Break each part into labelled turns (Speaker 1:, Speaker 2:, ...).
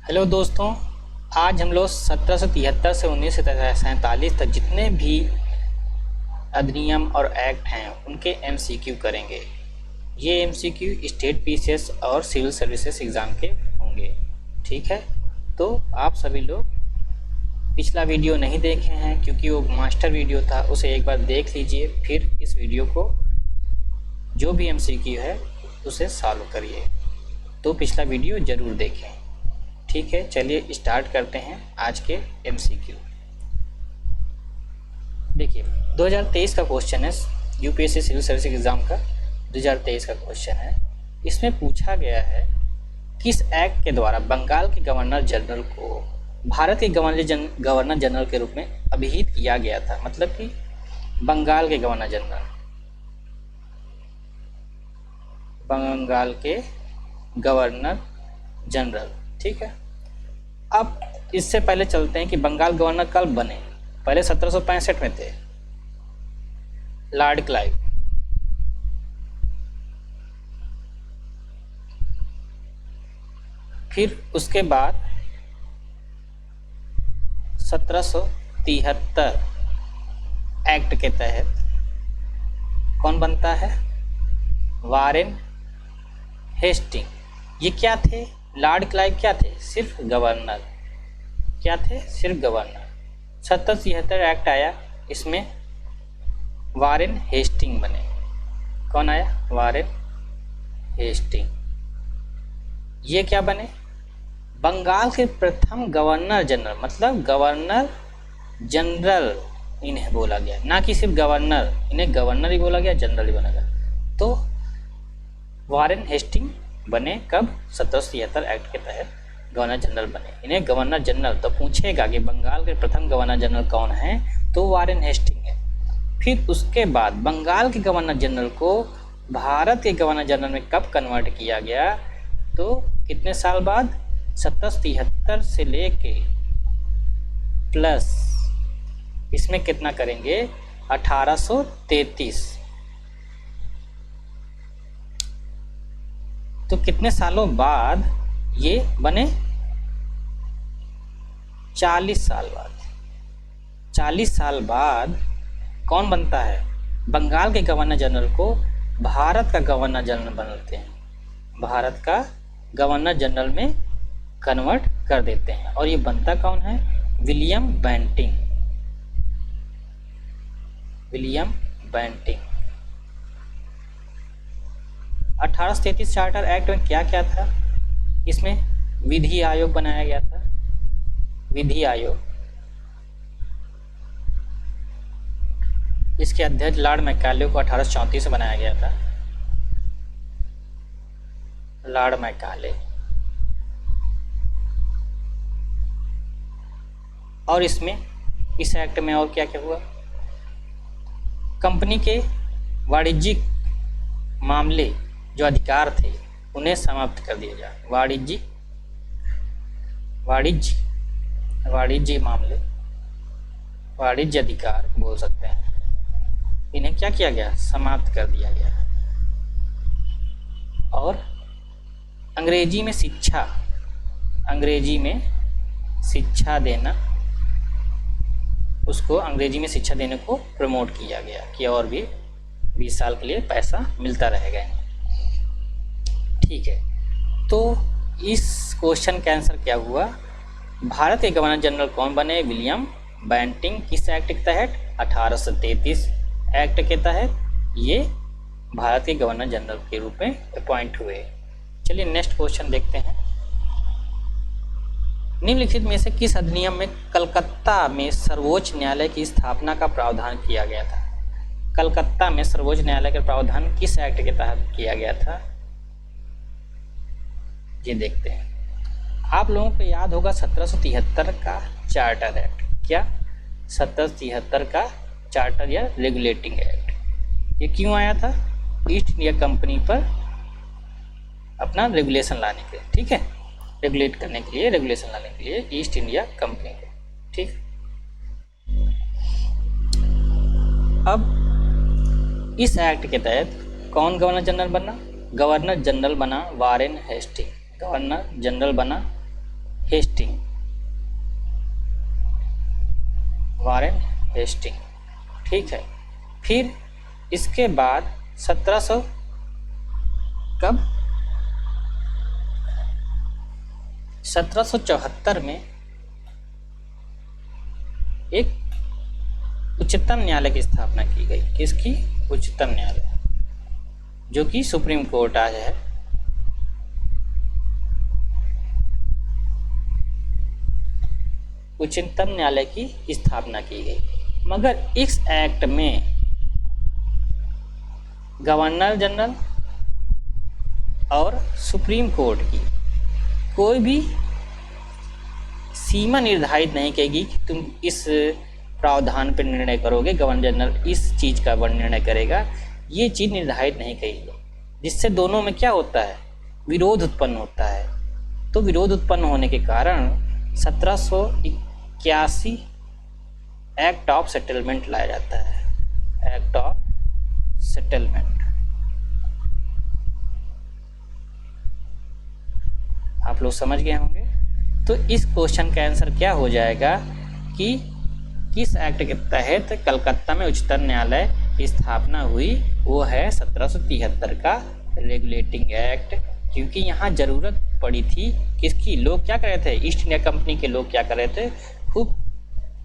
Speaker 1: Hello दोस्तों, आज हम लोग 1773 से 1947 तक जितने भी अधिनियम और एक्ट हैं उनके एमसीक्यू करेंगे। ये एमसीक्यू स्टेट पीसीएस और सिविल सर्विसेज एग्ज़ाम के होंगे। ठीक है, तो आप सभी लोग पिछला वीडियो नहीं देखे हैं क्योंकि वो मास्टर वीडियो था, उसे एक बार देख लीजिए, फिर इस वीडियो को जो भी एमसीक्यू है उसे सॉल्व करिए। तो पिछला वीडियो ज़रूर देखें। ठीक है, चलिए स्टार्ट करते हैं आज के एमसीक्यू। देखिए 2023 का क्वेश्चन है, यूपीएससी सिविल सर्विस एग्ज़ाम का 2023 का क्वेश्चन है। इसमें पूछा गया है किस एक्ट के द्वारा बंगाल के गवर्नर जनरल को भारत के गवर्नर जनरल के रूप में अभिहित किया गया था। मतलब कि बंगाल के गवर्नर जनरल, ठीक है। अब इससे पहले चलते हैं कि बंगाल गवर्नर कब बने। पहले 1765 में थे लॉर्ड क्लाइव, फिर उसके बाद 1773 एक्ट के तहत कौन बनता है? Warren Hastings. ये क्या थे? लॉर्ड क्लाइव क्या थे? सिर्फ गवर्नर। क्या थे? सिर्फ गवर्नर। 1773 एक्ट आया, इसमें वारेन हेस्टिंग बने। कौन आया? Warren Hastings. ये क्या बने? बंगाल के प्रथम गवर्नर जनरल। मतलब गवर्नर जनरल इन्हें बोला गया, ना कि सिर्फ गवर्नर। इन्हें गवर्नर ही बोला गया, जनरल ही बना गया। तो वारेन हेस्टिंग बने कब? 1773 एक्ट के तहत गवर्नर जनरल बने। इन्हें गवर्नर जनरल, तो पूछेगा कि बंगाल के प्रथम गवर्नर जनरल कौन है, तो वारेन हेस्टिंग है। फिर उसके बाद बंगाल के गवर्नर जनरल को भारत के गवर्नर जनरल में कब कन्वर्ट किया गया? तो कितने साल बाद? 1773 से लेके प्लस इसमें कितना करेंगे? 1833। तो कितने सालों बाद ये बने? 40 साल बाद। 40 साल बाद कौन बनता है? बंगाल के गवर्नर जनरल को भारत का गवर्नर जनरल बनाते हैं, भारत का गवर्नर जनरल में कन्वर्ट कर देते हैं। और ये बनता कौन है? William Bentinck. William Bentinck. 1833 charter act में क्या क्या था? इसमें विधि आयोग बनाया गया था। विधि आयोग, इसके अध्यक्ष लॉर्ड मैकाले को 1834 से बनाया गया था। Lord Macaulay. और इसमें इस एक्ट में और क्या क्या हुआ? कंपनी के वाणिज्यिक मामले जो अधिकार थे उन्हें समाप्त कर दिया जाए। वाणिज्य मामले, वाणिज्य अधिकार बोल सकते हैं, इन्हें क्या किया गया? समाप्त कर दिया गया। और अंग्रेजी में शिक्षा देना, उसको अंग्रेजी में शिक्षा देने को प्रमोट किया गया कि और भी 20 साल के लिए पैसा मिलता रहेगा। ठीक है, तो इस क्वेश्चन का आंसर क्या हुआ? भारत के गवर्नर जनरल कौन बने? William Bentinck. किस एक्ट के तहत? 1833 एक्ट के तहत ये भारत के गवर्नर जनरल के रूप में अपॉइंट हुए। चलिए नेक्स्ट क्वेश्चन देखते हैं। निम्नलिखित में से किस अधिनियम में कलकत्ता में सर्वोच्च न्यायालय की स्थापना का प्रावधान किया गया था? कलकत्ता में सर्वोच्च न्यायालय का प्रावधान किस एक्ट के तहत किया गया था? ये देखते हैं। आप लोगों को याद होगा 1773 का चार्टर एक्ट। क्या? 1773 का चार्टर या रेगुलेटिंग एक्ट। ये क्यों आया था? ईस्ट इंडिया कंपनी पर अपना रेगुलेशन लाने के लिए। ठीक है, रेगुलेट करने के लिए, रेगुलेशन लाने के लिए ईस्ट इंडिया कंपनी को। ठीक, अब इस एक्ट के तहत कौन गवर्नर जनरल बना? गवर्नर जनरल बना वारेन हेस्टिंग। गवर्नर जनरल बना हेस्टिंग, वारेन हेस्टिंग। ठीक है, फिर इसके बाद 1700 कब 1774 में एक उच्चतम न्यायालय की स्थापना की गई। किसकी? उच्चतम न्यायालय, जो कि सुप्रीम कोर्ट आज है। उच्चतम न्यायालय की स्थापना की गई, मगर इस एक्ट में गवर्नर जनरल और सुप्रीम कोर्ट की कोई भी सीमा निर्धारित नहीं करेगी कि तुम इस प्रावधान पर निर्णय करोगे, गवर्नर जनरल इस चीज़ का निर्णय करेगा, ये चीज़ निर्धारित नहीं करेगी, जिससे दोनों में क्या होता है? विरोध उत्पन्न होता है। तो विरोध उत्पन्न होने के कारण 1781 एक्ट ऑफ सेटलमेंट लाया जाता है। Act of settlement. आप लोग समझ गए होंगे। तो इस क्वेश्चन का आंसर क्या हो जाएगा कि किस एक्ट के तहत कलकत्ता में उच्चतम न्यायालय की स्थापना हुई? वो है 1773 का रेगुलेटिंग एक्ट, क्योंकि यहाँ ज़रूरत पड़ी थी किसकी? लोग क्या कर रहे थे? ईस्ट इंडिया कंपनी के लोग क्या कर रहे थे? खूब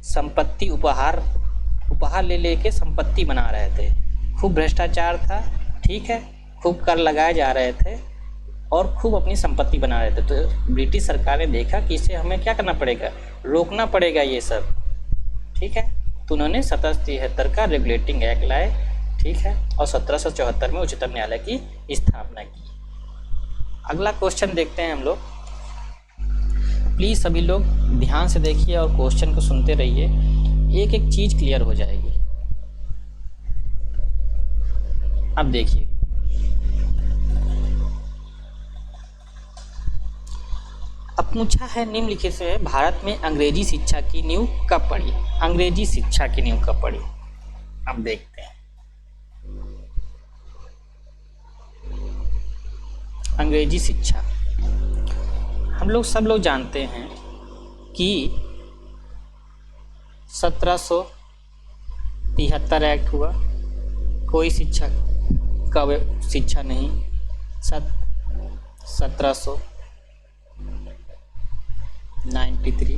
Speaker 1: संपत्ति उपहार ले लेके संपत्ति बना रहे थे, खूब भ्रष्टाचार था, ठीक है, खूब कर लगाए जा रहे थे और खूब अपनी संपत्ति बना रहे थे। तो ब्रिटिश सरकार ने देखा कि इसे हमें क्या करना पड़ेगा? रोकना पड़ेगा ये सब, ठीक है। तो उन्होंने 1773 का रेगुलेटिंग एक्ट लाए, ठीक है, और 1774 में उच्चतम न्यायालय की स्थापना की। अगला क्वेश्चन देखते हैं हम लोग। प्लीज़ सभी लोग ध्यान से देखिए और क्वेश्चन को सुनते रहिए, एक एक चीज़ क्लियर हो जाएगी। अब देखिए, अब पूछा है निम्नलिखित से भारत में अंग्रेजी शिक्षा की नींव कब पड़ी? अंग्रेजी शिक्षा की नींव कब पड़ी? अब देखते हैं। अंग्रेजी शिक्षा, हम लोग सब लोग जानते हैं कि 1773 एक्ट हुआ, कोई शिक्षा का शिक्षा नहीं। 1793,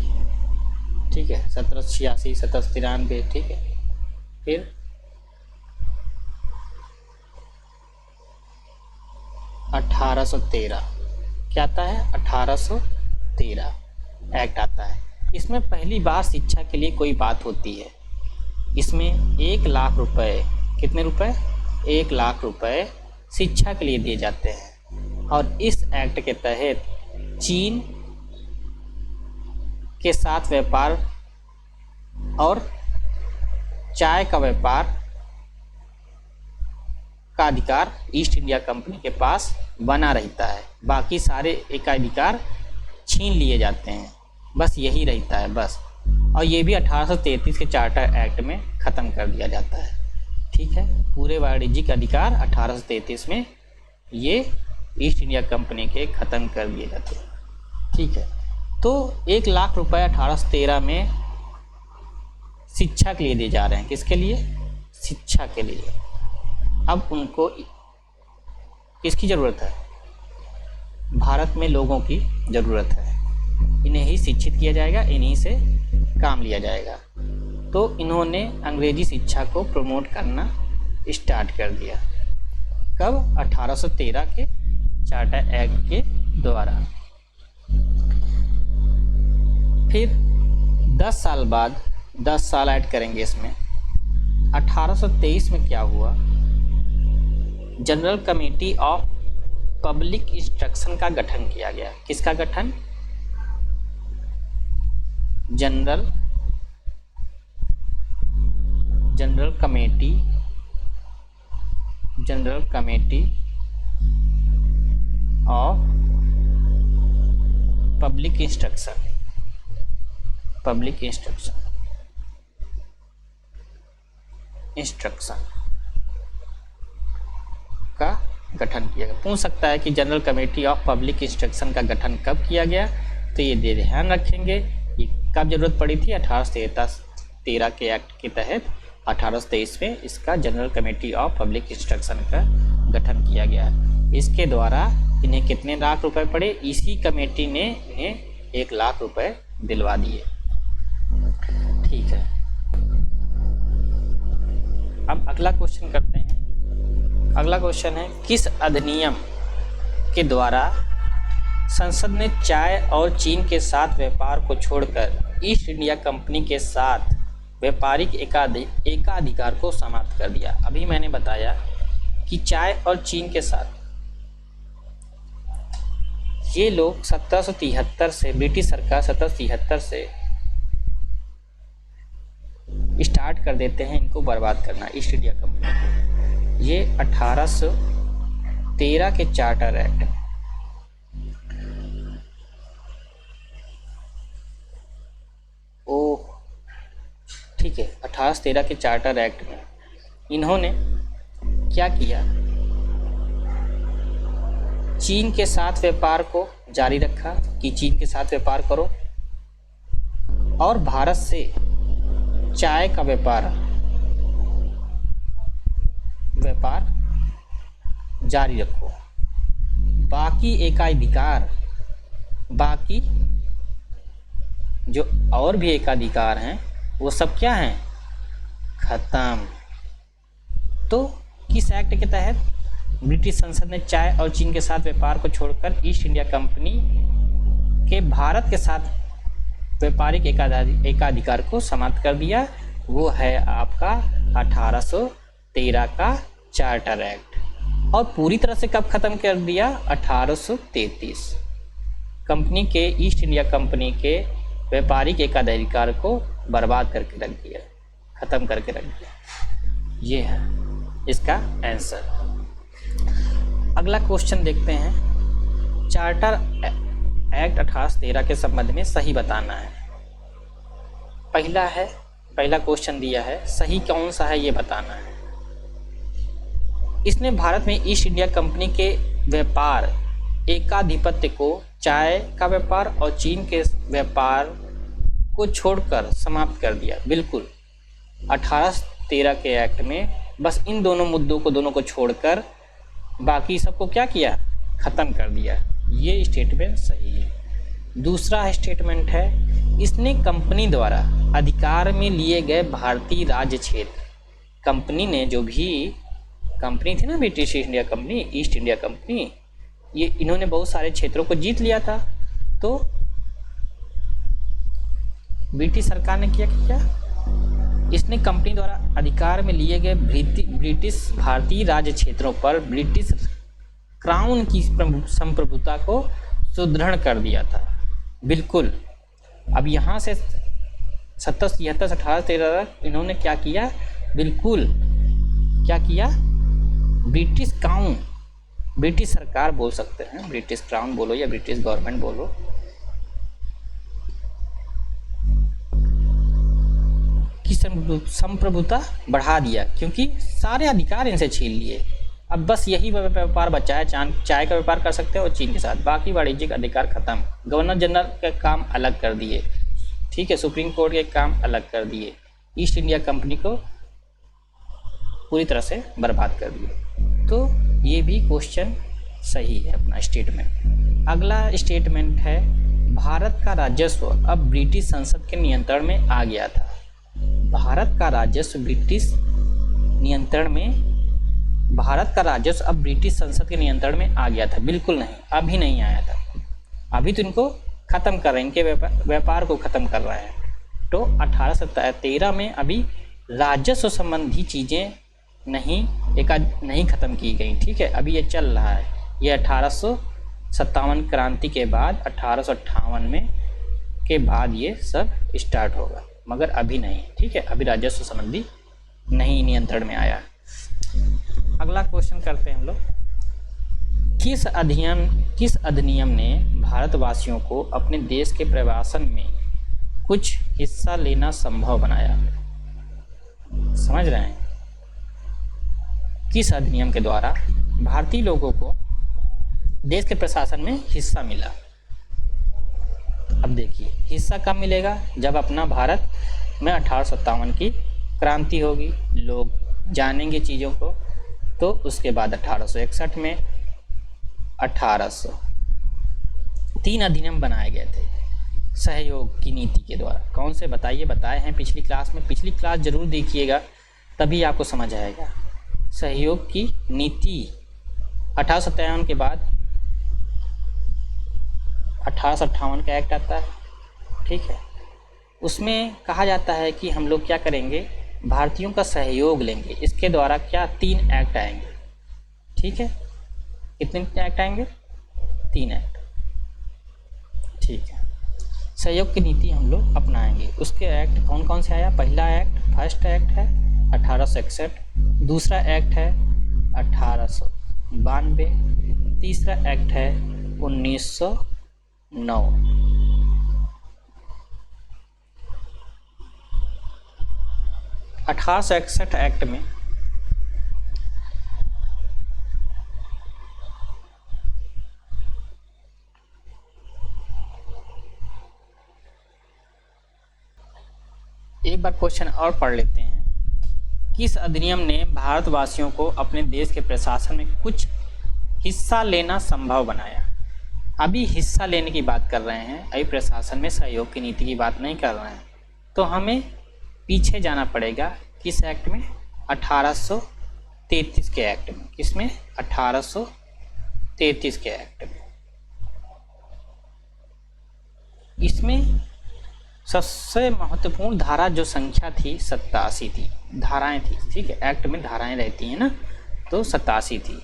Speaker 1: ठीक है, 1786, 1793, ठीक है, फिर 1813 क्या आता है? 1813 एक्ट आता है। इसमें पहली बार शिक्षा के लिए कोई बात होती है। इसमें 1 लाख रुपए, कितने रुपए? 1 लाख रुपए शिक्षा के लिए दिए जाते हैं। और इस एक्ट के तहत चीन के साथ व्यापार और चाय का व्यापार का अधिकार ईस्ट इंडिया कंपनी के पास बना रहता है। बाकी सारे एकाधिकार छीन लिए जाते हैं, बस यही रहता है बस। और ये भी 1833 के चार्टर एक्ट में ख़त्म कर दिया जाता है, ठीक है। पूरे वाणिज्यिक अधिकार 1833 में ये ईस्ट इंडिया कंपनी के ख़त्म कर दिए जाते हैं, ठीक है। तो 1 लाख रुपए 1813 में शिक्षा के लिए दिए जा रहे हैं। किसके लिए? शिक्षा के लिए। अब उनको किसकी ज़रूरत है? भारत में लोगों की ज़रूरत है, इन्हें ही शिक्षित किया जाएगा, इन्हीं से काम लिया जाएगा। तो इन्होंने अंग्रेजी शिक्षा को प्रमोट करना स्टार्ट कर दिया। कब? 1813 के चार्टर एक्ट के द्वारा। फिर 10 साल बाद, 10 साल ऐड करेंगे इसमें, 1823 में क्या हुआ? General committee of public instruction का गठन किया गया। किसका गठन? General committee of public instruction का गठन किया गया। पूछ सकता है कि general committee of public instruction का गठन कब किया गया? तो ये ध्यान रखेंगे, ये कब जरूरत पड़ी थी? 1813 के एक्ट के तहत 1823 में इसका general committee of public instruction का गठन किया गया। इसके द्वारा इन्हें कितने लाख रुपए पड़े? इसी कमेटी ने इन्हें 1 लाख रुपए दिलवा दिए। ठीक है, अब अगला क्वेश्चन करते हैं। अगला क्वेश्चन है, किस अधिनियम के द्वारा संसद ने चाय और चीन के साथ व्यापार को छोड़कर ईस्ट इंडिया कंपनी के साथ व्यापारिक एकाधिकार को समाप्त कर दिया? अभी मैंने बताया कि चाय और चीन के साथ ये लोग 1773 से, ब्रिटिश सरकार 1773 से स्टार्ट कर देते हैं इनको बर्बाद करना, ईस्ट इंडिया कंपनी को। ये 1813 के चार्टर एक्ट, ठीक है, 1813 के चार्टर एक्ट में इन्होंने क्या किया? चीन के साथ व्यापार को जारी रखा कि चीन के साथ व्यापार करो, और भारत से चाय का व्यापार जारी रखो। बाकी एकाधिकार, बाकी जो और भी एकाधिकार हैं वो सब क्या हैं? खत्म। तो किस एक्ट के तहत ब्रिटिश संसद ने चाय और चीन के साथ व्यापार को छोड़कर ईस्ट इंडिया कंपनी के भारत के साथ व्यापारिक एकाधिकार को समाप्त कर दिया? वो है आपका 1813 का चार्टर एक्ट। और पूरी तरह से कब ख़त्म कर दिया? 1833। कंपनी के, ईस्ट इंडिया कंपनी के व्यापारिक एकाधिकार को बर्बाद करके रख दिया, ख़त्म करके रख दिया। ये है इसका आंसर। अगला क्वेश्चन देखते हैं। चार्टर एक्ट 1813 के संबंध में सही बताना है। पहला क्वेश्चन दिया है, सही कौन सा है ये बताना है। इसने भारत में ईस्ट इंडिया कंपनी के व्यापार एकाधिपत्य को चाय का व्यापार और चीन के व्यापार को छोड़कर समाप्त कर दिया। बिल्कुल, 1813 के एक्ट में बस इन दोनों मुद्दों को, दोनों को छोड़कर बाकी सबको क्या किया? ख़त्म कर दिया। ये स्टेटमेंट सही है। दूसरा स्टेटमेंट है, इसने कंपनी द्वारा अधिकार में लिए गए भारतीय राज्य क्षेत्र, कंपनी ने जो भी कंपनी थी ना, British India company, east India company, ये इन्होंने बहुत सारे क्षेत्रों को जीत लिया था। तो ब्रिटिश सरकार ने क्या किया? इसने कंपनी द्वारा अधिकार में लिए गए ब्रिटिश भारतीय राज्य क्षेत्रों पर ब्रिटिश क्राउन की संप्रभुता को सुदृढ़ कर दिया था। बिल्कुल, अब यहाँ से 1773 से 1813 तक इन्होंने क्या किया? बिल्कुल क्या किया? ब्रिटिश क्राउन, ब्रिटिश सरकार बोल सकते हैं, ब्रिटिश क्राउन बोलो या ब्रिटिश गवर्नमेंट बोलो, की संप्रभुता बढ़ा दिया, क्योंकि सारे अधिकार इनसे छीन लिए। अब बस यही व्यापार बचा है, चाय का व्यापार कर सकते हो और चीन के साथ, बाकी वाणिज्यिक अधिकार खत्म। गवर्नर जनरल के काम अलग कर दिए, ठीक है, सुप्रीम कोर्ट के काम अलग कर दिए, ईस्ट इंडिया कंपनी को पूरी तरह से बर्बाद कर दिए। तो ये भी क्वेश्चन सही है अपना स्टेटमेंट। अगला स्टेटमेंट है, भारत का राजस्व अब ब्रिटिश संसद के नियंत्रण में आ गया था। भारत का राजस्व ब्रिटिश नियंत्रण में, भारत का राजस्व अब ब्रिटिश संसद के नियंत्रण में आ गया था? बिल्कुल नहीं, अभी नहीं आया था। अभी तो इनको ख़त्म कर रहे हैं, इनके व्यापार को ख़त्म कर रहा है। तो 1813 में अभी राजस्व संबंधी चीज़ें नहीं ख़त्म की गई, ठीक है, अभी ये चल रहा है। ये 1857 क्रांति के बाद 1858 में के बाद ये सब स्टार्ट होगा, मगर अभी नहीं, ठीक है, अभी राजस्व संबंधी नहीं नियंत्रण में आया। अगला क्वेश्चन करते हैं हम लोग। किस अधिनियम ने भारतवासियों को अपने देश के प्रवासन में कुछ हिस्सा लेना संभव बनाया? समझ रहे हैं? किस अधिनियम के द्वारा भारतीय लोगों को देश के प्रशासन में हिस्सा मिला? अब देखिए हिस्सा कब मिलेगा, जब अपना भारत में 1857 की क्रांति होगी, लोग जानेंगे चीज़ों को, तो उसके बाद 1861 में 3 अधिनियम बनाए गए थे सहयोग की नीति के द्वारा। कौन से बताइए, बताए हैं पिछली क्लास में, पिछली क्लास जरूर देखिएगा तभी आपको समझ आएगा। सहयोग की नीति 1857 के बाद 1858 का एक्ट आता है, ठीक है। उसमें कहा जाता है कि हम लोग क्या करेंगे, भारतीयों का सहयोग लेंगे। इसके द्वारा क्या 3 एक्ट आएंगे, ठीक है। कितने एक्ट आएंगे, 3 एक्ट, ठीक है। सहयोग की नीति हम लोग अपनाएंगे। उसके एक्ट कौन कौन से आया, पहला एक्ट, फर्स्ट एक्ट है 1861, दूसरा एक्ट है 1892, तीसरा एक्ट है 1909। (1861) एक्ट में एक बार क्वेश्चन और पढ़ लेते हैं। किस अधिनियम ने भारतवासियों को अपने देश के प्रशासन में कुछ हिस्सा लेना संभव बनाया? अभी हिस्सा लेने की बात कर रहे हैं, अभी प्रशासन में सहयोग की नीति की बात नहीं कर रहे हैं। तो हमें पीछे जाना पड़ेगा, किस एक्ट में, 1833 के एक्ट में। किसमें, 1833 के एक्ट में। इसमें सबसे महत्वपूर्ण धारा जो संख्या थी 87 थी, धाराएं थी, ठीक है। एक्ट में धाराएं रहती हैं ना, तो 87 थी।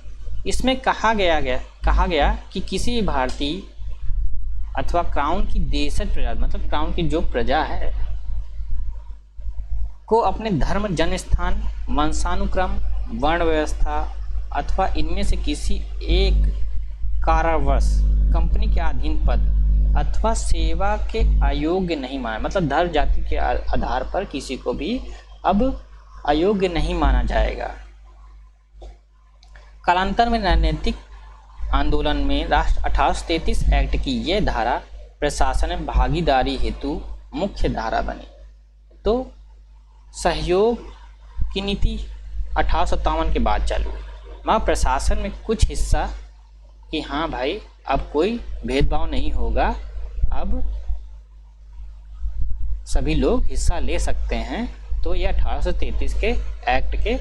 Speaker 1: इसमें कहा गया कि किसी भारतीय अथवा क्राउन की देशज प्रजा, मतलब क्राउन की जो प्रजा है, को अपने धर्म, जन्म स्थान, वंशानुक्रम, वर्ण व्यवस्था अथवा इनमें से किसी एक कारणवश कंपनी के अधीन पद अथवा सेवा के अयोग्य नहीं माना, मतलब धर्म जाति के आधार पर किसी को भी अब अयोग्य नहीं माना जाएगा। कालांतर में राजनीतिक आंदोलन में राष्ट्र 1833 एक्ट की यह धारा प्रशासन में भागीदारी हेतु मुख्य धारा बनी। तो सहयोग की नीति 1857 के बाद चालू हुई। वहाँ प्रशासन में कुछ हिस्सा कि हाँ भाई अब कोई भेदभाव नहीं होगा, अब सभी लोग हिस्सा ले सकते हैं। तो यह 1833 के एक्ट के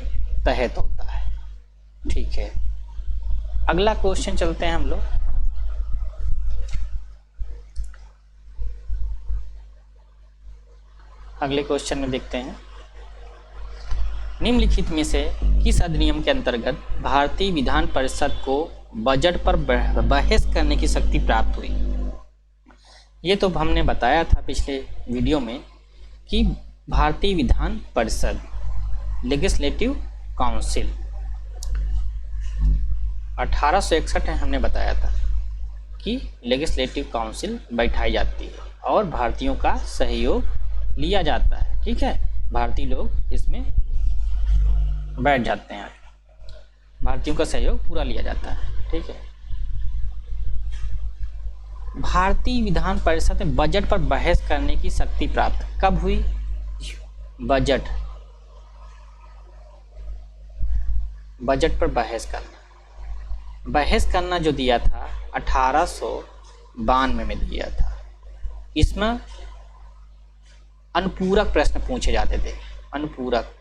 Speaker 1: तहत होता है, ठीक है। अगला क्वेश्चन चलते हैं हम लोग। अगले क्वेश्चन में देखते हैं, निम्नलिखित में से किस अधिनियम के अंतर्गत भारतीय विधान परिषद को बजट पर बहस करने की शक्ति प्राप्त हुई? ये तो हमने बताया था पिछले वीडियो में कि भारतीय विधान परिषद, लेजिस्लेटिव काउंसिल 1861 में हमने बताया था कि लेजिस्लेटिव काउंसिल बैठाई जाती है और भारतीयों का सहयोग लिया जाता है, ठीक है। भारतीय लोग इसमें बैठ जाते हैं, भारतीयों का सहयोग पूरा लिया जाता है, ठीक है। भारतीय विधान परिषद में बजट पर बहस करने की शक्ति प्राप्त कब हुई? बजट पर बहस करना जो दिया था 1892 में दिया था। इसमें अनुपूरक प्रश्न पूछे जाते थे, अनुपूरक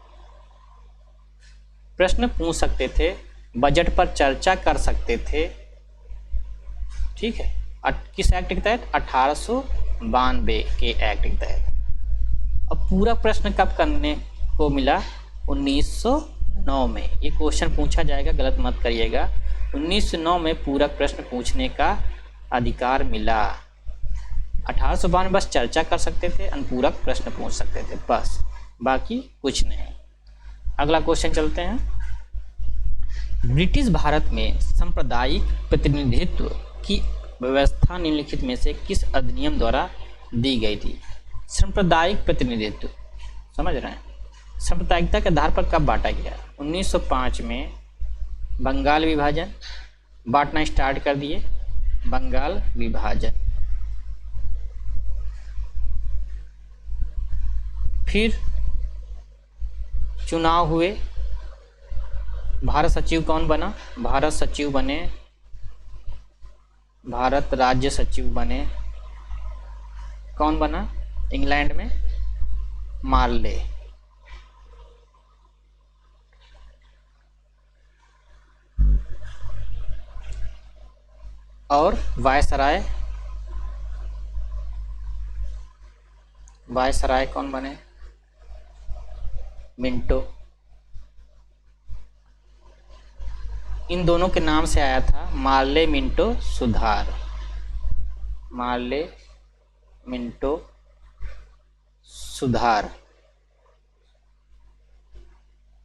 Speaker 1: प्रश्न पूछ सकते थे, बजट पर चर्चा कर सकते थे, ठीक है। किस एक्ट के तहत? 1892 के एक्ट के तहत। अब पूरक प्रश्न कब करने को मिला? 1909 में। ये क्वेश्चन पूछा जाएगा, गलत मत करिएगा। 1909 में पूरक प्रश्न पूछने का अधिकार मिला। 1892 में बस चर्चा कर सकते थे, अनुपूरक प्रश्न पूछ सकते थे, बस, बाकी कुछ नहीं। अगला क्वेश्चन चलते हैं। ब्रिटिश भारत में सांप्रदायिक प्रतिनिधित्व की व्यवस्था निम्नलिखित में से किस अधिनियम द्वारा दी गई थी? सांप्रदायिक प्रतिनिधित्व, समझ रहे हैं? सांप्रदायिकता के आधार पर कब बांटा गया? 1905 में बंगाल विभाजन, बांटना स्टार्ट कर दिए, बंगाल विभाजन। फिर चुनाव हुए, भारत सचिव कौन बना? भारत सचिव बने, भारत राज्य सचिव बने, कौन बना? इंग्लैंड में मार्ले। और वायसराय, वायसराय कौन बने? मिंटो। इन दोनों के नाम से आया था मार्ले मिंटो सुधार, मार्ले मिंटो सुधार।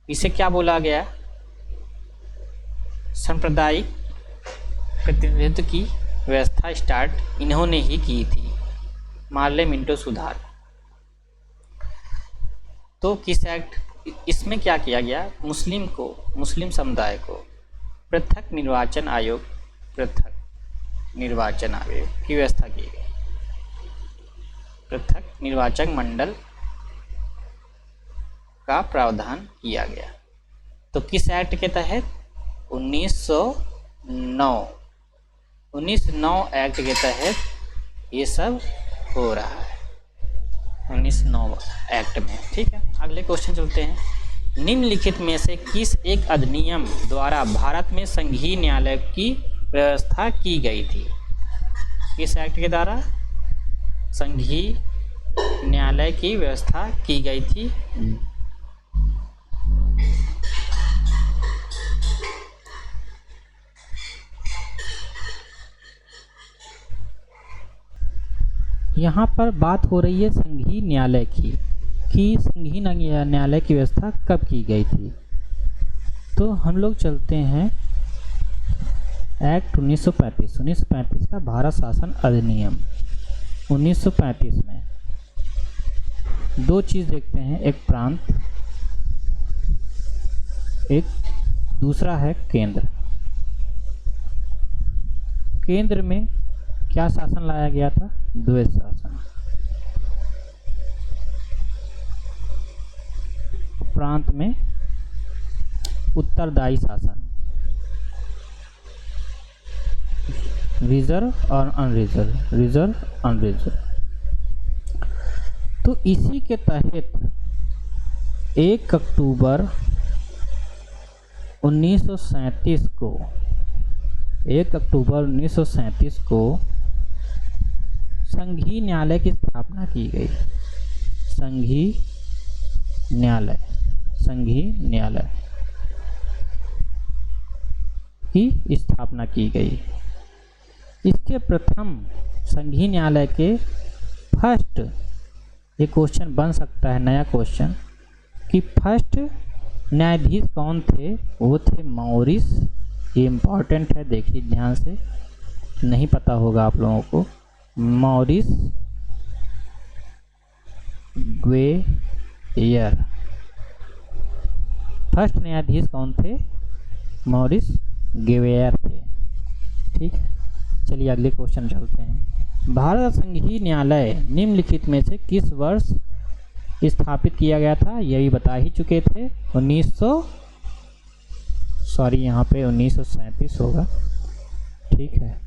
Speaker 1: इसे क्या बोला गया? सांप्रदायिक प्रतिनिधित्व की व्यवस्था स्टार्ट इन्होंने ही की थी, मार्ले मिंटो सुधार। तो किस एक्ट, इसमें क्या किया गया? मुस्लिम समुदाय को पृथक निर्वाचन आयोग, पृथक निर्वाचन आयोग की व्यवस्था की गई, पृथक निर्वाचन मंडल का प्रावधान किया गया। तो किस एक्ट के तहत? 1909 एक्ट के तहत ये सब हो रहा है, 1909 एक्ट में। ठीक है, अगले क्वेश्चन चलते हैं। निम्नलिखित में से किस एक अधिनियम द्वारा भारत में संघीय न्यायालय की व्यवस्था की गई थी? किस एक्ट के द्वारा संघीय न्यायालय की व्यवस्था की गई थी? यहाँ पर बात हो रही है संघीय न्यायालय की, कि संघीय न्यायालय की व्यवस्था कब की गई थी। तो हम लोग चलते हैं एक्ट 1935 का भारत शासन अधिनियम 1935 में दो चीज़ देखते हैं, एक प्रांत, एक दूसरा है केंद्र। केंद्र में क्या शासन लाया गया था? द्वैत शासन। प्रांत में उत्तरदायी शासन, रिजर्व और अनरिजर्व, रिजर्व अनरिजर्व। तो इसी के तहत 1 अक्टूबर 1937 को 1 अक्टूबर 1937 को संघीय न्यायालय की स्थापना की गई। संघीय न्यायालय की स्थापना की गई। इसके प्रथम संघीय न्यायालय के फर्स्ट, ये क्वेश्चन बन सकता है नया क्वेश्चन, कि फर्स्ट न्यायाधीश कौन थे? वो थे मॉरिस। ये इम्पॉर्टेंट है, देखिए ध्यान से, नहीं पता होगा आप लोगों को। मॉरिस ग्वेयर, फर्स्ट न्यायाधीश कौन थे? मॉरिस ग्वेयर थे। ठीक, चलिए अगले क्वेश्चन चलते हैं। भारत संघीय न्यायालय निम्नलिखित में से किस वर्ष स्थापित किया गया था? ये भी बता ही चुके थे, 1937 होगा। ठीक है,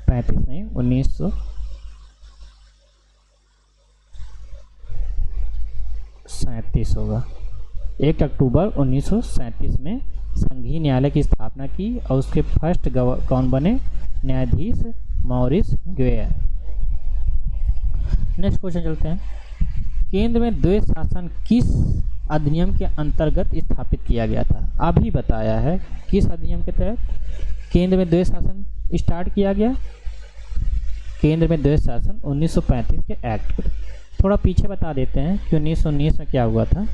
Speaker 1: 35 नहीं, 1937 होगा। 1 अक्टूबर 1937 में संघीय न्यायालय की स्थापना की और उसके फर्स्ट कौन बने? न्यायाधीश मॉरिस ग्वेयर। नेक्स्ट क्वेश्चन चलते हैं। केंद्र में द्वैत शासन किस अधिनियम के अंतर्गत स्थापित किया गया था? अभी बताया है किस अधिनियम के तहत केंद्र में द्वैत शासन स्टार्ट किया गया। केंद्र में द्वैत शासन 1935 के एक्ट। थोड़ा पीछे बता देते हैं कि 1919 में क्या हुआ था।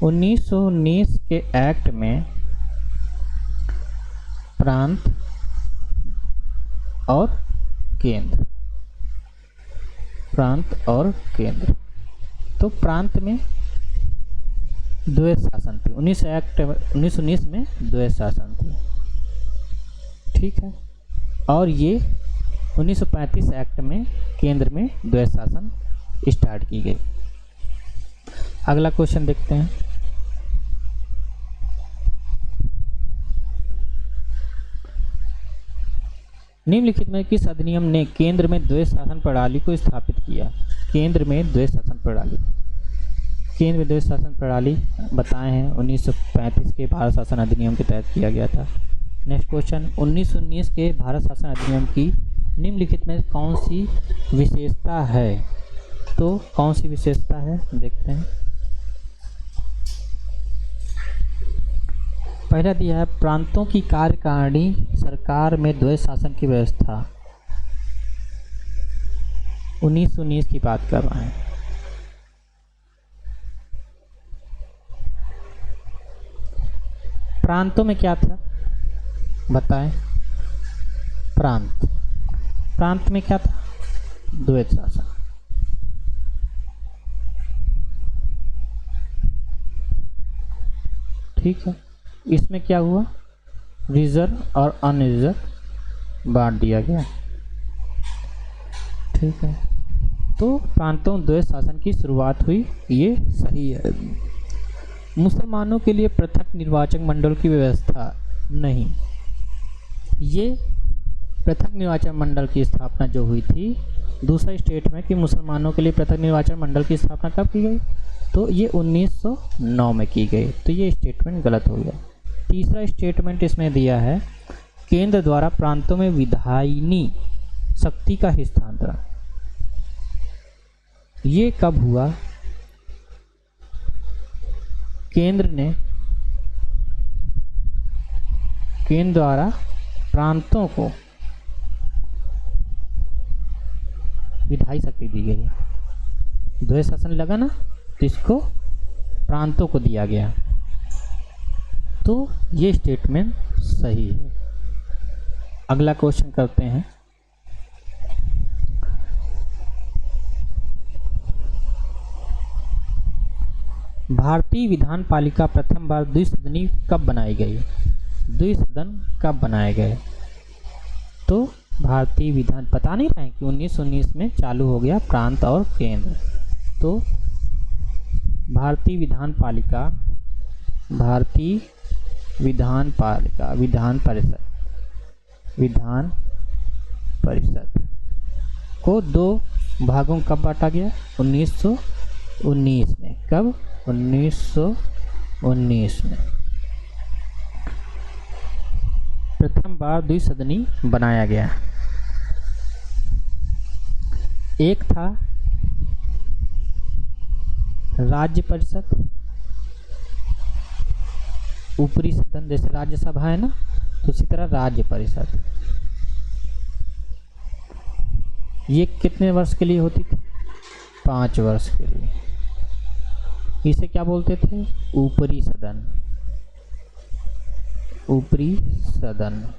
Speaker 1: 1919 के एक्ट में प्रांत और केंद्र, प्रांत और केंद्र। तो प्रांत में द्वैत शासन थी, 1919 में द्वैत शासन थी। ठीक है, और ये 1935 एक्ट में केंद्र में द्वैत शासन स्टार्ट की गई। अगला क्वेश्चन देखते हैं। निम्नलिखित में किस अधिनियम ने केंद्र में द्वैध शासन प्रणाली को स्थापित किया? केंद्र में द्वैध शासन प्रणाली, केंद्र में द्वैध शासन प्रणाली बताए हैं 1935 के भारत शासन अधिनियम के तहत किया गया था। नेक्स्ट क्वेश्चन, 1919 के भारत शासन अधिनियम की निम्नलिखित में कौन सी विशेषता है? तो कौन सी विशेषता है देखते हैं। पहला दिया है प्रांतों की कार्यकारिणी सरकार में द्वैध शासन की व्यवस्था। 1919 की बात कर रहे हैं। प्रांतों में क्या था बताएं? प्रांत में क्या था? द्वैध शासन। ठीक है, इसमें क्या हुआ? रिजर्व और अनरिजर्व बांट दिया गया। ठीक है, तो प्रांतों द्वैध शासन की शुरुआत हुई, ये सही है। मुसलमानों के लिए पृथक निर्वाचन मंडल की व्यवस्था नहीं। ये पृथक निर्वाचन मंडल की स्थापना जो हुई थी दूसरा स्टेट में कि मुसलमानों के लिए पृथक निर्वाचन मंडल की स्थापना कब की गई? तो ये 1909 में की गई। तो ये स्टेटमेंट गलत हो गया। तीसरा स्टेटमेंट इसमें दिया है केंद्र द्वारा प्रांतों में विधायिनी शक्ति का हस्तांतरण। ये कब हुआ? केंद्र द्वारा प्रांतों को विधायी शक्ति दी गई। द्वैध शासन लगा ना, तो इसको प्रांतों को दिया गया। तो ये स्टेटमेंट सही है। अगला क्वेश्चन करते हैं। भारतीय विधान पालिका प्रथम बार द्विसदनी कब बनाई गई? द्विसदन कब बनाए गए? तो भारतीय विधान बता नहीं रहे कि 1919 में चालू हो गया प्रांत और केंद्र। तो भारतीय विधान परिषद को दो भागों में कब बांटा गया? 1919 में। कब? 1919 में प्रथम बार द्विसदनी बनाया गया। एक था राज्य परिषद, ऊपरी सदन, जैसे राज्यसभा है ना, तो उसी तरह राज्य परिषद। ये कितने वर्ष के लिए होती थी? 5 वर्ष के लिए। इसे क्या बोलते थे? ऊपरी सदन। ऊपरी सदन।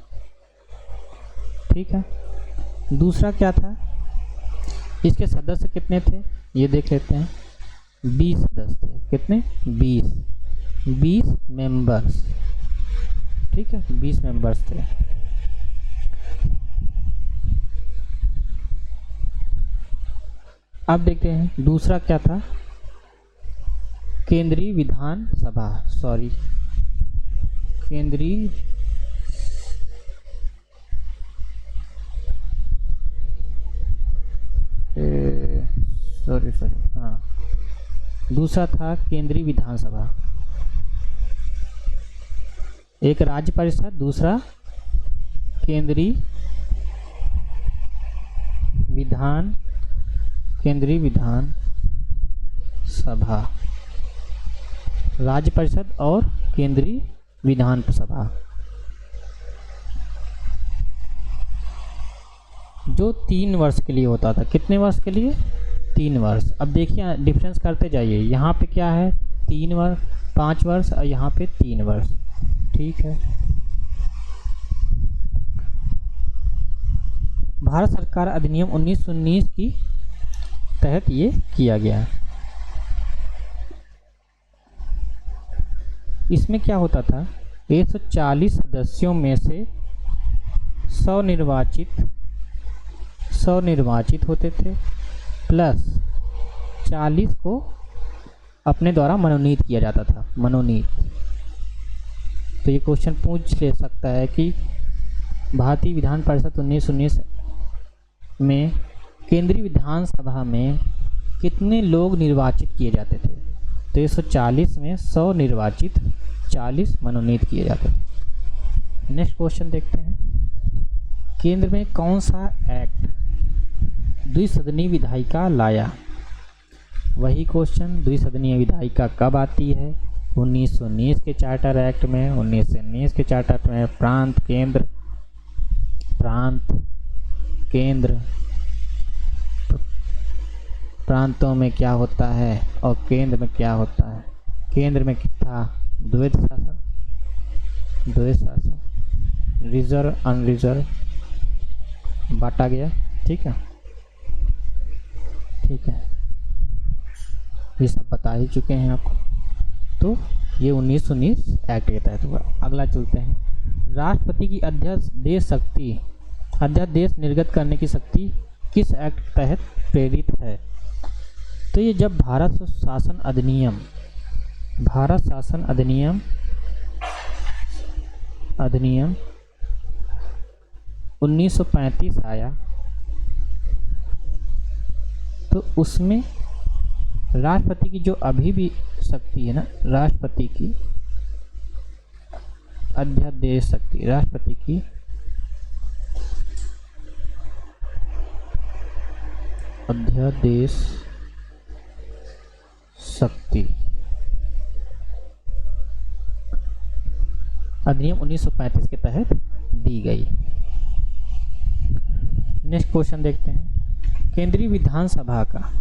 Speaker 1: ठीक है। दूसरा क्या था? इसके सदस्य कितने थे ये देख लेते हैं। 20 सदस्य थे। कितने? 20 मेंबर्स। ठीक है, 20 मेंबर्स थे। अब देखते हैं दूसरा क्या था। केंद्रीय विधानसभा, सॉरी, केंद्रीय हाँ, दूसरा था केंद्रीय विधानसभा। एक राज्य परिषद, दूसरा केंद्रीय विधान सभा। राज्य परिषद और केंद्रीय विधान सभा, जो 3 वर्ष के लिए होता था। कितने वर्ष के लिए? 3 वर्ष। अब देखिए डिफरेंस करते जाइए। यहाँ पे क्या है? 3 वर्ष, 5 वर्ष, और यहाँ पे 3 वर्ष। ठीक है। भारत सरकार अधिनियम 1919 की तहत ये किया गया। इसमें क्या होता था? 140 सदस्यों में से 100 निर्वाचित होते थे, प्लस 40 को
Speaker 2: अपने द्वारा मनोनीत किया जाता था, मनोनीत। तो ये क्वेश्चन पूछ ले सकता है कि भारतीय विधान परिषद 1919 में केंद्रीय विधानसभा में कितने लोग निर्वाचित किए जाते थे? तो 140 में 100 निर्वाचित, 40 मनोनीत किए जाते थे। नेक्स्ट क्वेश्चन देखते हैं। केंद्र में कौन सा एक्ट द्विसदनीय विधायिका लाया? वही क्वेश्चन, द्विसदनीय विधायिका कब आती है? 1919 के चार्टर एक्ट में, 1919 के चार्टर में प्रांत केंद्र प्रांतों में क्या होता है और केंद्र में क्या होता है? केंद्र में था द्वैध शासन, रिजर्व अनरिजर्व बांटा गया। ठीक है, ये सब बता ही चुके हैं आपको। तो ये 1919 एक्ट के तहत हुआ। अगला चलते हैं। राष्ट्रपति की अध्यादेश निर्गत करने की शक्ति किस एक्ट के तहत प्रेरित है? तो ये जब भारत शासन अधिनियम 1935 आया, तो उसमें राष्ट्रपति की जो अभी भी शक्ति है ना, राष्ट्रपति की अध्यादेश शक्ति, राष्ट्रपति की अध्यादेश शक्ति अधिनियम 1935 के तहत दी गई। नेक्स्ट क्वेश्चन देखते हैं। केंद्रीय विधानसभा का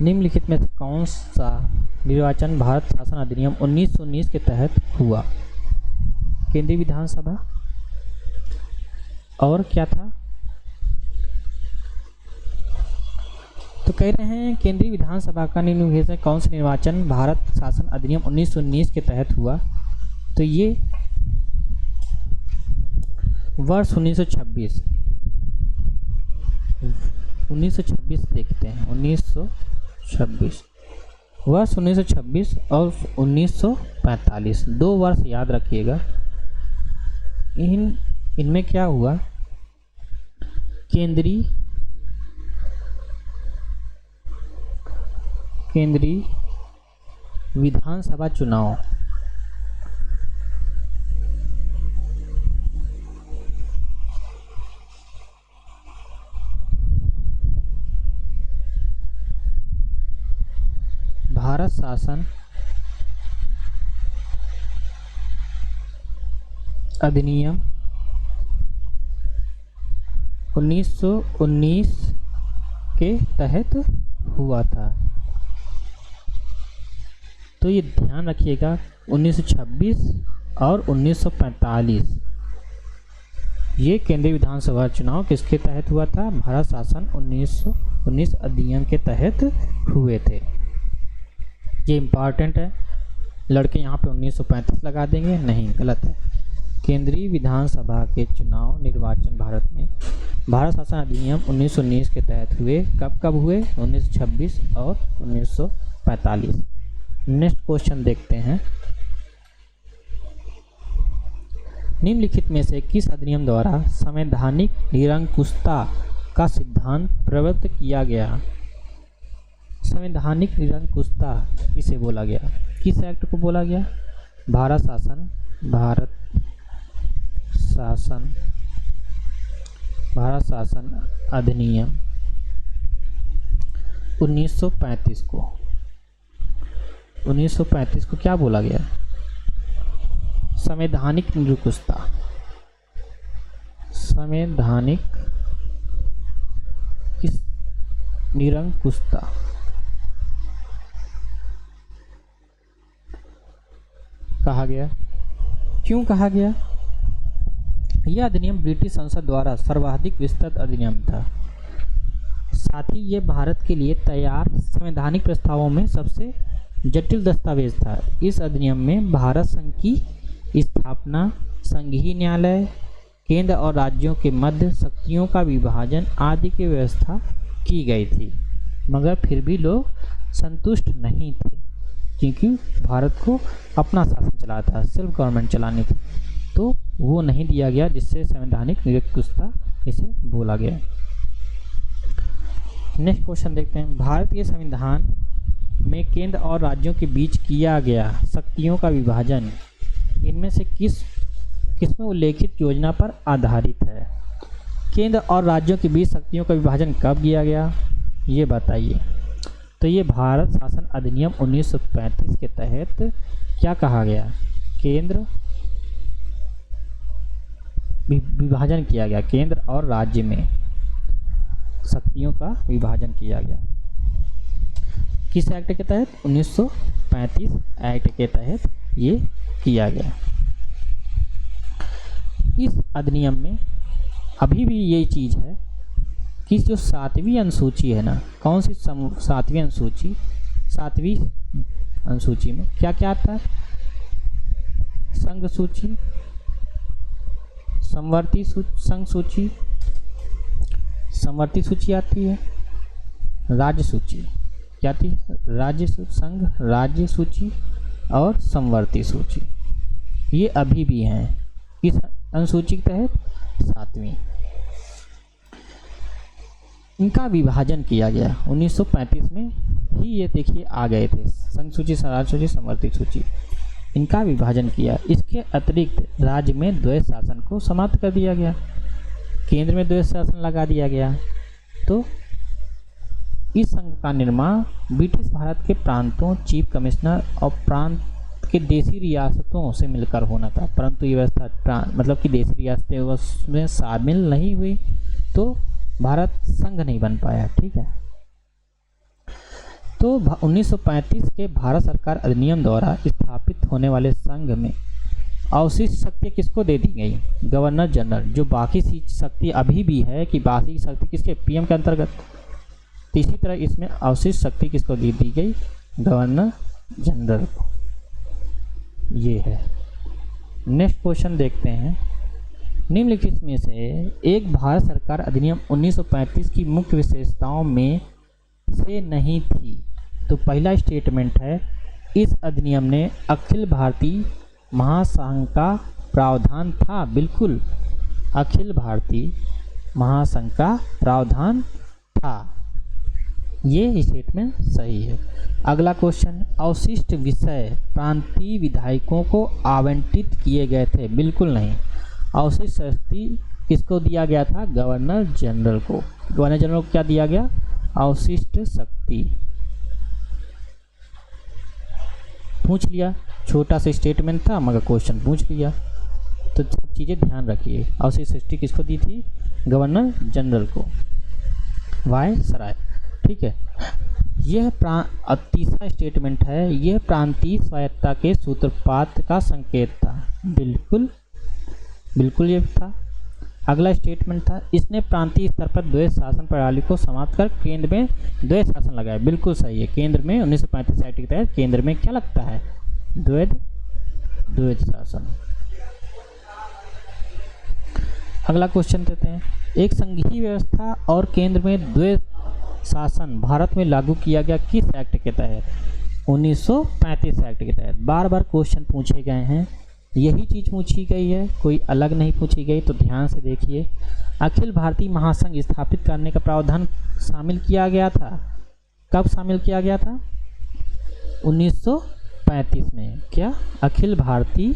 Speaker 2: निम्नलिखित में से कौन सा निर्वाचन भारत शासन अधिनियम 1919 के तहत हुआ? केंद्रीय विधानसभा और क्या था? तो कह रहे हैं केंद्रीय विधानसभा का निम्नलिखित में कौन सा निर्वाचन भारत शासन अधिनियम 1919 के तहत हुआ? तो ये वर्ष 1926 देखते हैं। 1926 वर्ष 1926 और 1945 2 वर्ष याद रखिएगा। इनमें क्या हुआ? केंद्रीय विधानसभा चुनाव भारत शासन अधिनियम 1919 के तहत हुआ था। तो ये ध्यान रखिएगा, 1926 और 1945 ये केंद्रीय विधानसभा चुनाव किसके तहत हुआ था? भारत शासन 1919 अधिनियम के तहत हुए थे। ये इम्पॉर्टेंट है। लड़के यहाँ पे 1935 लगा देंगे, नहीं, गलत है। केंद्रीय विधानसभा के चुनाव निर्वाचन भारत में भारत शासन अधिनियम 1919 के तहत हुए। कब हुए? 1926 और 1945। नेक्स्ट क्वेश्चन देखते हैं। निम्नलिखित में से किस अधिनियम द्वारा संवैधानिक निरंकुशता का सिद्धांत प्रवृत्त किया गया? संवैधानिक निरंकुशता किसे बोला गया? किस एक्ट को बोला गया? भारत शासन अधिनियम 1935 को क्या बोला गया? संवैधानिक निरंकुशता। संवैधानिक निरंकुशता कहा गया। क्यों कहा गया? यह अधिनियम ब्रिटिश संसद द्वारा सर्वाधिक विस्तृत अधिनियम था। साथ ही ये भारत के लिए तैयार संवैधानिक प्रस्तावों में सबसे जटिल दस्तावेज था। इस अधिनियम में भारत संघ की स्थापना, संघीय न्यायालय, केंद्र और राज्यों के मध्य शक्तियों का विभाजन आदि की व्यवस्था की गई थी, मगर फिर भी लोग संतुष्ट नहीं थे। क्योंकि भारत को अपना शासन चलाना था, सेल्फ गवर्नमेंट चलानी थी, तो वो नहीं दिया गया, जिससे संवैधानिक निरंकुशता इसे बोला गया। नेक्स्ट क्वेश्चन देखते हैं। भारतीय संविधान में केंद्र और राज्यों के बीच किया गया शक्तियों का विभाजन इनमें से किसमें उल्लेखित योजना पर आधारित है? केंद्र और राज्यों के बीच शक्तियों का विभाजन कब किया गया, ये बताइए। तो ये भारत शासन अधिनियम 1935 के तहत क्या कहा गया? केंद्र विभाजन किया गया, केंद्र और राज्य में शक्तियों का विभाजन किया गया। किस एक्ट के तहत? 1935 एक्ट के तहत ये किया गया। इस अधिनियम में अभी भी ये चीज़ है कि जो 7वीं अनुसूची है ना, कौन सी 7वीं अनुसूची? 7वीं अनुसूची में क्या क्या आता है? संघ सूची, समवर्ती संघ सूची, समवर्ती सूची आती है, राज्य सूची क्या आती है? राज्य संघ राज्य सूची और समवर्ती सूची, ये अभी भी हैं इस अनुसूची के तहत 7वीं। इनका विभाजन किया गया 1935 में ही, ये देखिए आ गए थे संघ सूची, राज्य सूची, समवर्ती सूची, इनका विभाजन किया। इसके अतिरिक्त राज्य में द्वैध शासन को समाप्त कर दिया गया, केंद्र में द्वैध शासन लगा दिया गया। तो इस संघ का निर्माण ब्रिटिश भारत के प्रांतों, चीफ कमिश्नर और प्रांत के देशी रियासतों से मिलकर होना था, परंतु ये व्यवस्था मतलब कि देशी रियासतें उसमें शामिल नहीं हुई, तो भारत संघ नहीं बन पाया। ठीक है, तो 1935 के भारत सरकार अधिनियम द्वारा स्थापित होने वाले संघ में अवशिष्ट शक्ति किसको दे दी गई? Governor general. जो बाकी शक्ति अभी भी है कि बाकी शक्ति किसके? पीएम के अंतर्गत। तो इसी तरह इसमें अवशिष्ट शक्ति किसको दी गई? गवर्नर जनरल को। ये है। नेक्स्ट क्वेश्चन देखते हैं। निम्नलिखित में से एक भारत सरकार अधिनियम 1935 की मुख्य विशेषताओं में से नहीं थी। तो पहला स्टेटमेंट है, इस अधिनियम ने अखिल भारतीय महासंघ का प्रावधान था। बिल्कुल, अखिल भारतीय महासंघ का प्रावधान था, ये स्टेटमेंट सही है। अगला क्वेश्चन, अवशिष्ट विषय प्रांतीय विधायकों को आवंटित किए गए थे। बिल्कुल नहीं, अवशिष्ट शक्ति किसको दिया गया था? गवर्नर जनरल को। गवर्नर जनरल को क्या दिया गया? अवशिष्ट शक्ति। पूछ लिया, छोटा सा स्टेटमेंट था मगर क्वेश्चन पूछ लिया, तो सब चीज़ें ध्यान रखिए। अवशिष्ट शक्ति किसको दी थी? गवर्नर जनरल को, वायसराय। ठीक है, यह तीसरा स्टेटमेंट है, यह प्रांतीय स्वायत्तता के सूत्रपात का संकेत था। बिल्कुल बिल्कुल ये था। अगला स्टेटमेंट था, इसने प्रांतीय स्तर पर द्वैध शासन प्रणाली को समाप्त कर केंद्र में द्वैध शासन लगाया। बिल्कुल सही है। केंद्र में 1935 एक्ट के तहत केंद्र में क्या लगता है? द्वैध शासन। अगला क्वेश्चन देते हैं, एक संघीय व्यवस्था और केंद्र में द्वैध शासन भारत में लागू किया गया किस एक्ट के तहत? 1935 एक्ट के तहत। बार बार क्वेश्चन पूछे गए हैं, यही चीज़ पूछी गई है, कोई अलग नहीं पूछी गई, तो ध्यान से देखिए। अखिल भारतीय महासंघ स्थापित करने का प्रावधान शामिल किया गया था। कब शामिल किया गया था? 1935 में। क्या? अखिल भारतीय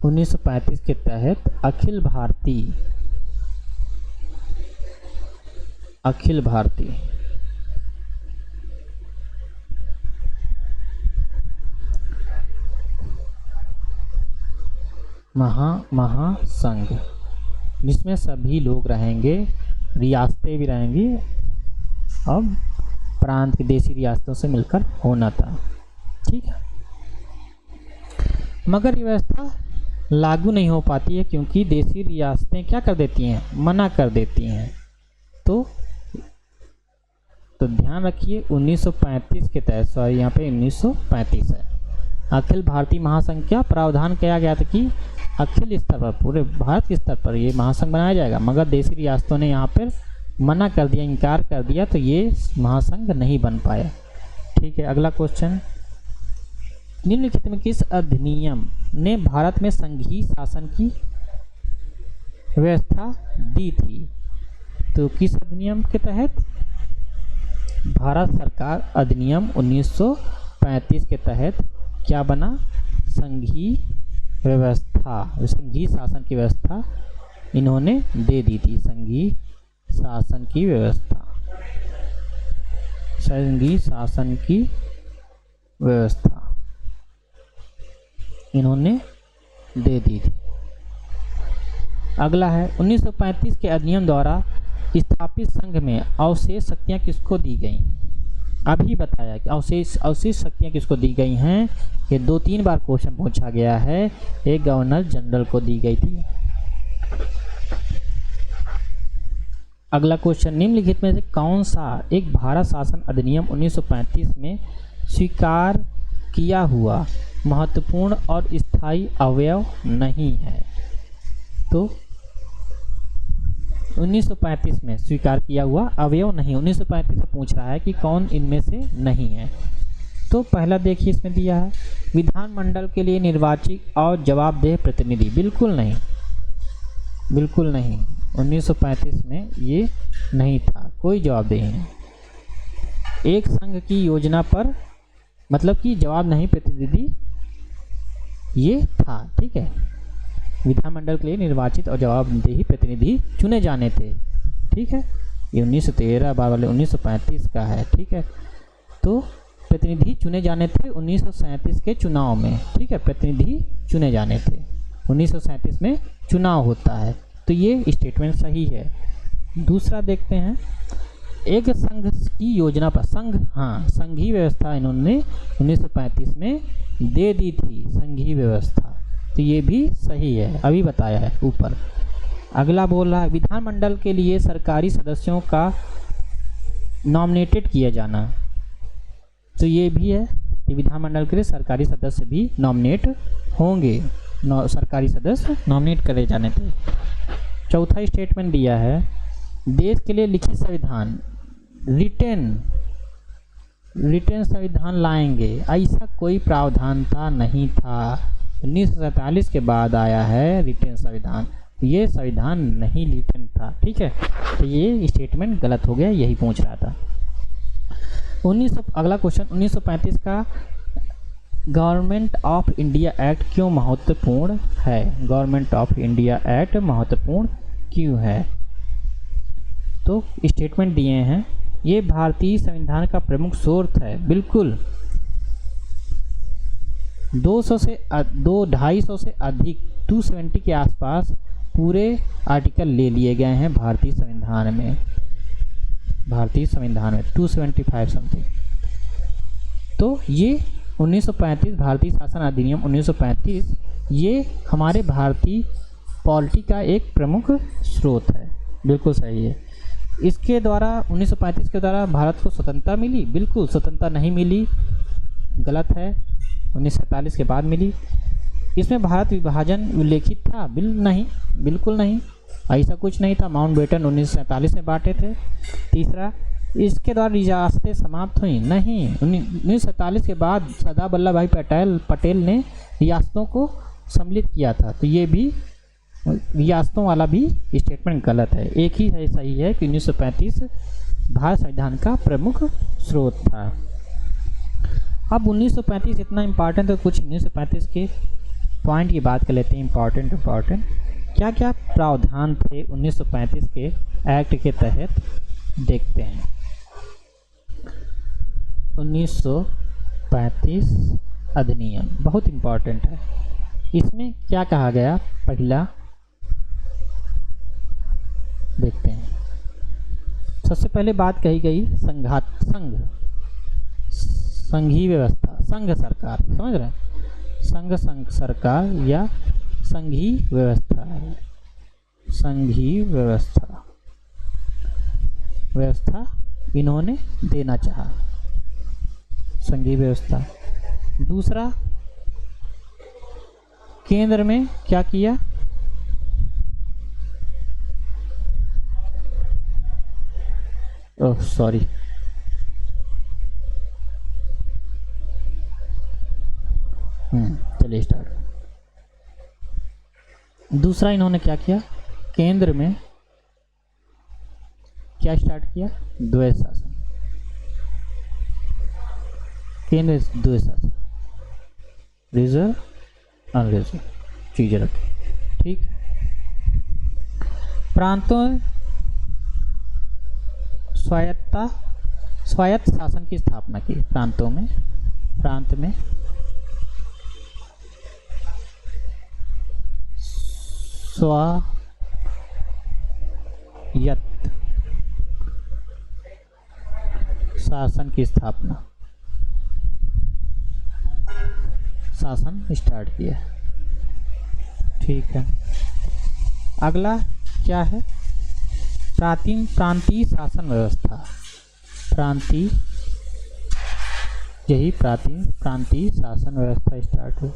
Speaker 2: 1935 के तहत अखिल भारतीय महासंघ, जिसमें सभी लोग रहेंगे, रियासतें भी रहेंगी, अब प्रांत की देशी रियासतों से मिलकर होना था। ठीक है, मगर ये व्यवस्था लागू नहीं हो पाती है क्योंकि देशी रियासतें क्या कर देती हैं? मना कर देती हैं। तो ध्यान रखिए 1935 के तहत, सॉरी यहाँ पे 1935 है, अखिल भारतीय महासंघ क्या प्रावधान किया गया था कि अखिल स्तर पर, पूरे भारत के स्तर पर ये महासंघ बनाया जाएगा, मगर देशी रियासतों ने यहाँ पर मना कर दिया, इनकार कर दिया, तो ये महासंघ नहीं बन पाया। ठीक है, अगला क्वेश्चन, निम्नलिखित में किस अधिनियम ने भारत में संघीय शासन की व्यवस्था दी थी? तो किस अधिनियम के तहत? भारत सरकार अधिनियम 1935 के तहत क्या बना? संघीय व्यवस्था, संघीय शासन की व्यवस्था इन्होंने दे दी थी। संघीय शासन की व्यवस्था, संघीय शासन की व्यवस्था इन्होंने दे दी थी। अगला है 1935 के अधिनियम द्वारा स्थापित संघ में अवशेष शक्तियां किसको दी गई? अभी बताया कि अवशेष शक्तियां किसको दी गई हैं। ये 2-3 बार क्वेश्चन पूछा गया है। एक गवर्नर जनरल को दी गई थी। अगला क्वेश्चन, निम्नलिखित में से कौन सा एक भारत शासन अधिनियम 1935 में स्वीकार किया हुआ महत्वपूर्ण और स्थायी अवयव नहीं है? तो 1935 में स्वीकार किया हुआ अवयव नहीं, 1935 से पूछ रहा है कि कौन इनमें से नहीं है। तो पहला देखिए, इसमें दिया है विधानमंडल के लिए निर्वाचित और जवाबदेह प्रतिनिधि। बिल्कुल नहीं, बिल्कुल नहीं, 1935 में ये नहीं था, कोई जवाबदेही नहीं। एक संघ की योजना पर मतलब कि जवाब नहीं प्रतिनिधि ये था। ठीक है, विधानमंडल के लिए निर्वाचित और जवाबदेही प्रतिनिधि चुने जाने थे। ठीक है, ये 1913 वाले 1935 का है। ठीक है, तो प्रतिनिधि चुने जाने थे 1937 के चुनाव में। ठीक है, प्रतिनिधि चुने जाने थे 1937 में चुनाव होता है, तो ये स्टेटमेंट सही है। दूसरा देखते हैं, एक संघ की योजना पर संघीय व्यवस्था इन्होंने 1935 में दे दी थी, संघीय व्यवस्था, तो ये भी सही है, अभी बताया है ऊपर। अगला बोल रहा है विधानमंडल के लिए सरकारी सदस्यों का नॉमिनेटेड किया जाना, तो ये भी है कि विधानमंडल के लिए सरकारी सदस्य भी नॉमिनेट होंगे, सरकारी सदस्य नॉमिनेट करे जाने थे। चौथा स्टेटमेंट दिया है, देश के लिए लिखित संविधान रिटेन संविधान लाएंगे, ऐसा कोई प्रावधान था नहीं था। 1947 के बाद आया है रिटेन संविधान, ये संविधान नहीं रिटेन था। ठीक है, तो ये स्टेटमेंट गलत हो गया, यही पूछ रहा था। अगला क्वेश्चन, 1935 का गवर्नमेंट ऑफ इंडिया एक्ट क्यों महत्वपूर्ण है? गवर्नमेंट ऑफ इंडिया एक्ट महत्वपूर्ण क्यों है? तो स्टेटमेंट दिए हैं, ये भारतीय संविधान का प्रमुख स्रोत है। बिल्कुल, 250 से अधिक 270 के आसपास पूरे आर्टिकल ले लिए गए हैं भारतीय संविधान में, 275 समथिंग। तो ये 1935 भारतीय शासन अधिनियम 1935 ये हमारे भारतीय पॉलिटी का एक प्रमुख स्रोत है। बिल्कुल सही है। इसके द्वारा 1935 के द्वारा भारत को स्वतंत्रता मिली? बिल्कुल स्वतंत्रता नहीं मिली, गलत है, 1947 के बाद मिली। इसमें भारत विभाजन उल्लेखित था? बिल्कुल नहीं, ऐसा कुछ नहीं था। माउंटबेटन 1947 में बांटे थे। तीसरा, इसके द्वारा रियासतें समाप्त हुई? नहीं, 1947 के बाद सरदार वल्लभ भाई पटेल ने रियासतों को सम्मिलित किया था, तो ये भी रियासतों वाला भी स्टेटमेंट गलत है। एक ही है सही है कि 1935 भारत संविधान का प्रमुख स्रोत था। अब 1935 इतना इम्पॉर्टेंट, तो कुछ 1935 के पॉइंट की बात कर लेते हैं। इम्पॉर्टेंट क्या क्या प्रावधान थे 1935 के एक्ट के तहत, देखते हैं। 1935 अधिनियम बहुत इम्पॉर्टेंट है। इसमें क्या कहा गया? पहला देखते हैं, सबसे पहले बात कही गई संघीय व्यवस्था, संघ सरकार, समझ रहे हैं? संघ सरकार या संघीय व्यवस्था है, संघीय व्यवस्था इन्होंने देना चाहा, संघीय व्यवस्था। दूसरा, केंद्र में क्या किया? ओह सॉरी, चलिए स्टार्ट। दूसरा इन्होंने क्या किया, केंद्र में क्या स्टार्ट किया, द्वैध शासन, केंद्र द्वैध शासन, रिजर्व अनरिजर्व चीजें रखी, ठीक। प्रांतों स्वायत्त शासन की स्थापना की, प्रांत में स्वायत्त शासन की स्थापना, शासन स्टार्ट किया, ठीक है। अगला क्या है, प्रांतीय शासन व्यवस्था, प्रांतीय शासन व्यवस्था स्टार्ट हो,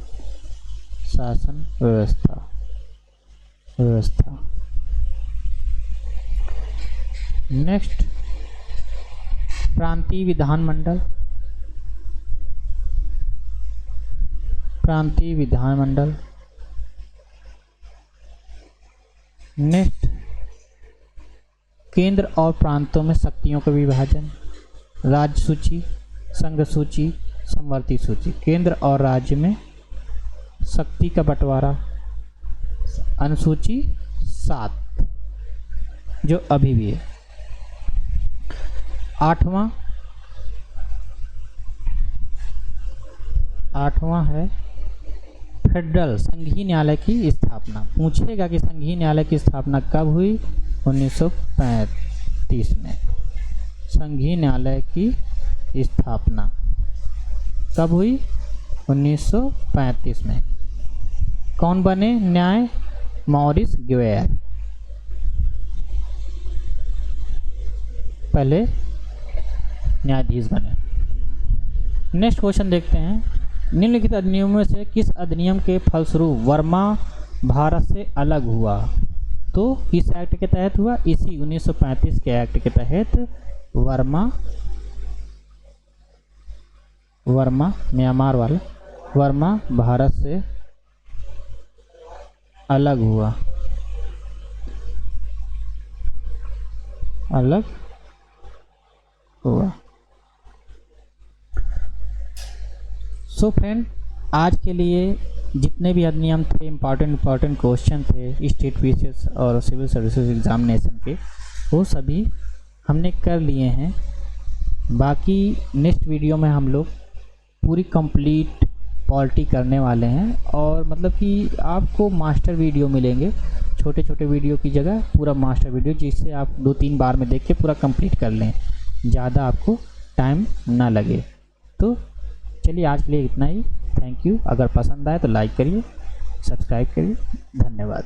Speaker 2: शासन व्यवस्था नेक्स्ट प्रांतीय विधानमंडल, नेक्स्ट केंद्र और प्रांतों में शक्तियों का विभाजन, राज्य सूची, संघ सूची, समवर्ती सूची, केंद्र और राज्य में शक्ति का बंटवारा, अनुसूची 7 जो अभी भी है। आठवां है फेडरल संघीय न्यायालय की स्थापना। पूछेगा कि संघीय न्यायालय की स्थापना कब हुई, 1935 में। संघीय न्यायालय की स्थापना कब हुई, 1935 में। कौन बने न्याय, मॉरिस ग्वेयर पहले न्यायाधीश बने। नेक्स्ट क्वेश्चन देखते हैं, निम्नलिखित अधिनियमों से किस अधिनियम के फलस्वरूप वर्मा भारत से अलग हुआ। तो किस एक्ट के तहत हुआ, इसी 1935 के एक्ट के तहत म्यांमार वाला वर्मा भारत से अलग हुआ, सो फ्रेंड, आज के लिए जितने भी अधिनियम थे, इम्पॉर्टेंट क्वेश्चन थे स्टेट पीसीएस और सिविल सर्विसेज एग्जामिनेशन के, वो सभी हमने कर लिए हैं। बाकी नेक्स्ट वीडियो में हम लोग पूरी कंप्लीट पॉलिटी करने वाले हैं, और मतलब कि आपको मास्टर वीडियो मिलेंगे, छोटे छोटे वीडियो की जगह पूरा मास्टर वीडियो, जिससे आप 2-3 बार में देख के पूरा कंप्लीट कर लें, ज़्यादा आपको टाइम ना लगे। तो चलिए आज के लिए इतना ही, थैंक यू। अगर पसंद आए तो लाइक करिए, सब्सक्राइब करिए, धन्यवाद।